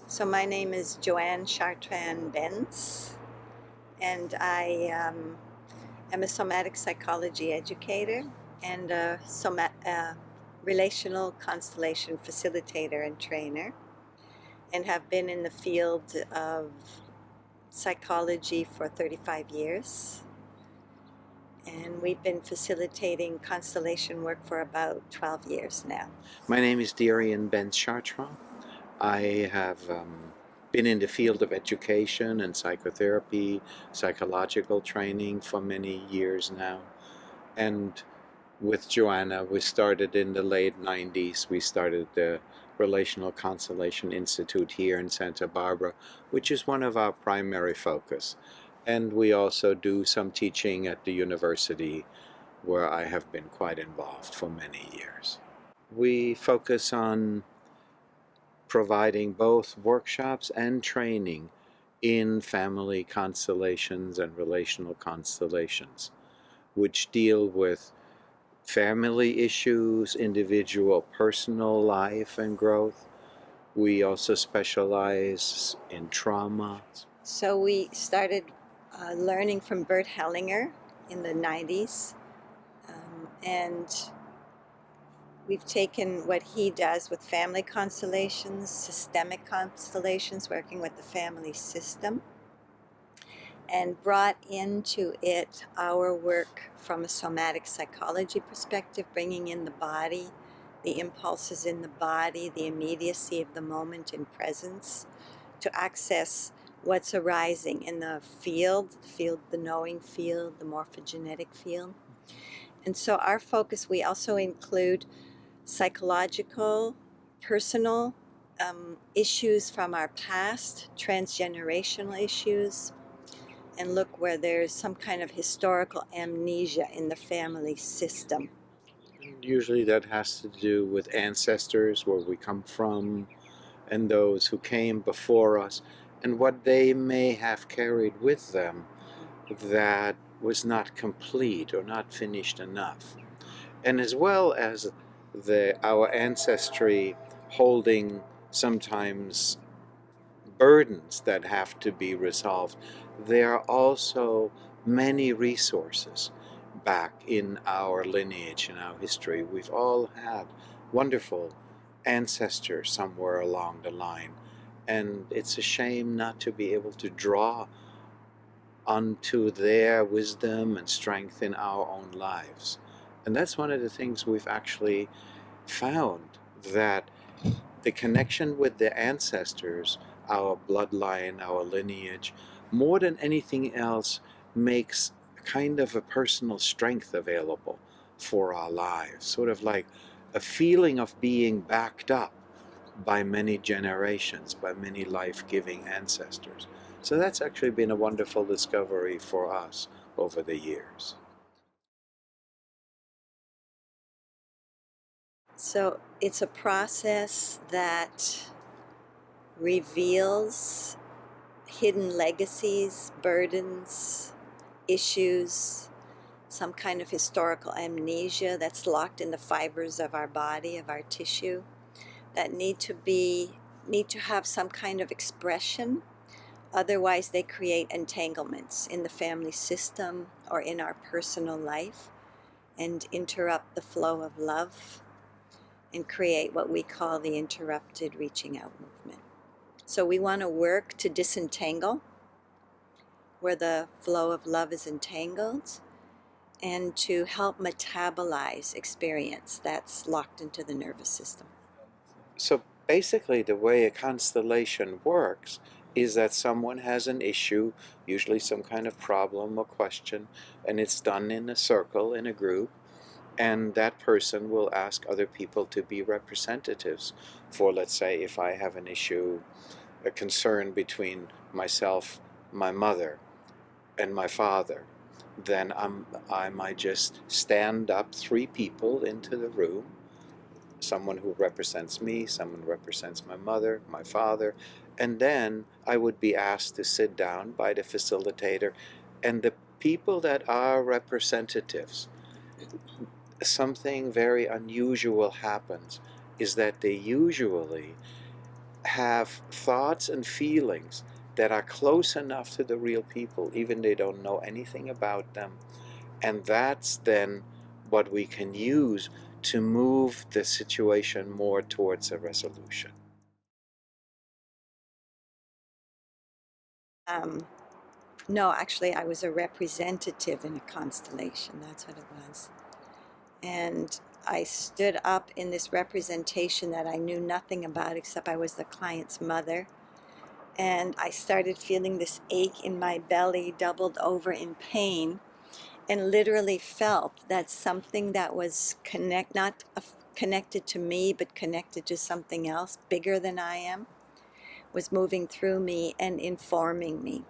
So my name is JoAnne Benz, and I am a somatic psychology educator and a relational constellation facilitator and trainer, and have been in the field of psychology for 35 years. And we've been facilitating constellation work for about 12 years now. My name is Darian Ben Chartrand. I have been in the field of education and psychotherapy, psychological training for many years now. And with Joanna, we started in the late 90s. We started the Relational Constellation Institute here in Santa Barbara, which is one of our primary focus. And we also do some teaching at the university where I have been quite involved for many years. We focus on providing both workshops and training in family constellations and relational constellations, which deal with family issues, individual personal life and growth. We also specialize in trauma. So we started learning from Bert Hellinger in the 90s, and we've taken what he does with family constellations, systemic constellations, working with the family system, and brought into it our work from a somatic psychology perspective, bringing in the body, the impulses in the body, the immediacy of the moment in presence, to access what's arising in the field, the knowing field, the morphogenetic field. And so our focus, we also include psychological, personal issues from our past, transgenerational issues, and look where there's some kind of historical amnesia in the family system. Usually that has to do with ancestors, where we come from, and those who came before us, and what they may have carried with them that was not complete or not finished enough. And as well as our ancestry holding sometimes burdens that have to be resolved, there are also many resources back in our lineage, in our history. We've all had wonderful ancestors somewhere along the line, and it's a shame not to be able to draw onto their wisdom and strength in our own lives. And that's one of the things we've actually found, that the connection with the ancestors, our bloodline, our lineage, more than anything else, makes kind of a personal strength available for our lives, sort of like a feeling of being backed up by many generations, by many life-giving ancestors. So that's actually been a wonderful discovery for us over the years. So it's a process that reveals hidden legacies, burdens, issues, some kind of historical amnesia that's locked in the fibers of our body, of our tissue, that need to have some kind of expression. Otherwise they create entanglements in the family system or in our personal life and interrupt the flow of love and create what we call the interrupted reaching out movement. So we want to work to disentangle where the flow of love is entangled, and to help metabolize experience that's locked into the nervous system. So basically the way a constellation works is that someone has an issue, usually some kind of problem or question, and it's done in a circle, in a group, and that person will ask other people to be representatives for, let's say, if I have an issue, a concern between myself, my mother, and my father, then I might just stand up 3 people into the room, someone who represents me, someone who represents my mother, my father, and then I would be asked to sit down by the facilitator. And the people that are representatives, something very unusual happens, is that they usually have thoughts and feelings that are close enough to the real people, even they don't know anything about them. And that's then what we can use to move the situation more towards a resolution. Um, no, actually, I was a representative in a constellation. That's what it was. And I stood up in this representation that I knew nothing about except I was the client's mother. And I started feeling this ache in my belly, doubled over in pain, and literally felt that something that was not connected to me, but connected to something else bigger than I am, was moving through me and informing me.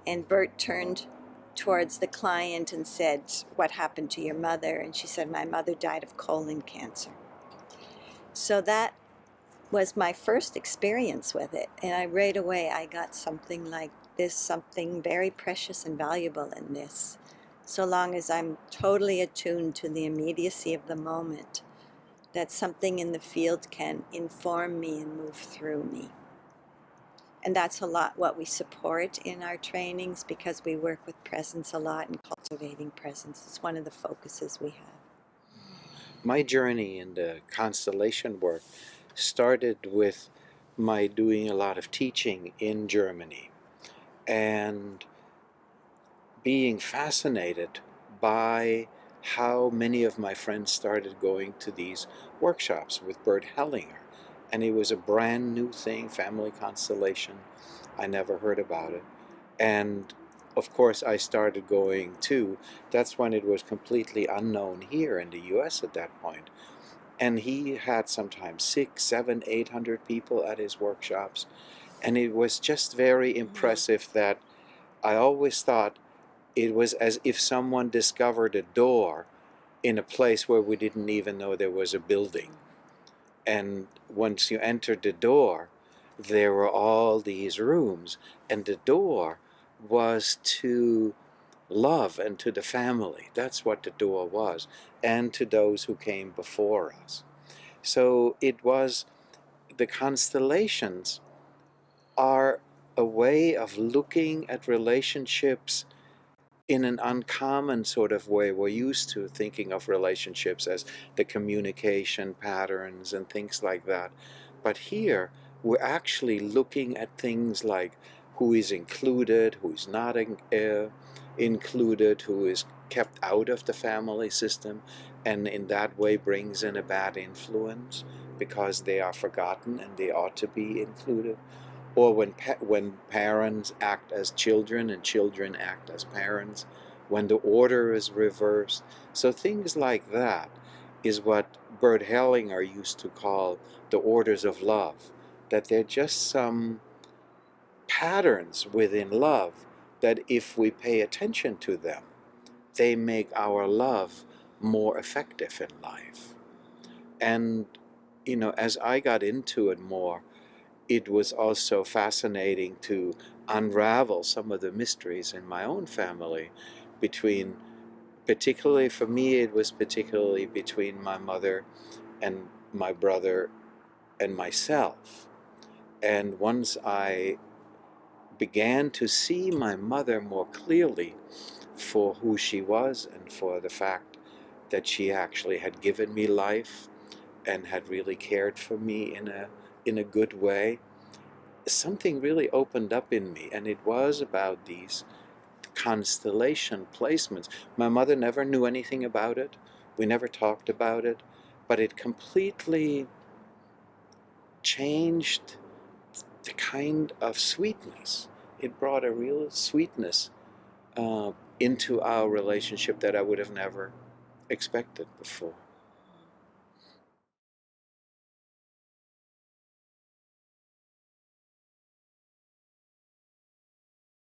And Bert turned towards the client and said, "What happened to your mother?" And she said, "My mother died of colon cancer." So that was my first experience with it. And right away I got something like this, something very precious and valuable in this. So long as I'm totally attuned to the immediacy of the moment, that something in the field can inform me and move through me. And that's a lot what we support in our trainings, because we work with presence a lot and cultivating presence. It's one of the focuses we have. My journey in the constellation work started with my doing a lot of teaching in Germany and being fascinated by how many of my friends started going to these workshops with Bert Hellinger. And it was a brand new thing, Family Constellation. I never heard about it. And of course, I started going too. That's when it was completely unknown here in the US at that point. And he had sometimes 6, 7, 800 people at his workshops. And it was just very impressive that I always thought it was as if someone discovered a door in a place where we didn't even know there was a building. And once you entered the door, there were all these rooms, and the door was to love and to the family. That's what the door was, and to those who came before us. So it was, the constellations are a way of looking at relationships in an uncommon sort of way. We're used to thinking of relationships as the communication patterns and things like that. But here, we're actually looking at things like who is included, who is not included, who is kept out of the family system, and in that way brings in a bad influence because they are forgotten and they ought to be included. Or when parents act as children and children act as parents, when the order is reversed. So things like that is what Bert Hellinger used to call the orders of love, that they're just some patterns within love that if we pay attention to them, they make our love more effective in life. And, as I got into it more, it was also fascinating to unravel some of the mysteries in my own family between, particularly for me, it was particularly between my mother and my brother and myself. And once I began to see my mother more clearly for who she was and for the fact that she actually had given me life and had really cared for me in a good way, something really opened up in me, and it was about these constellation placements. My mother never knew anything about it. We never talked about it, but it completely changed the kind of sweetness. It brought a real sweetness into our relationship that I would have never expected before.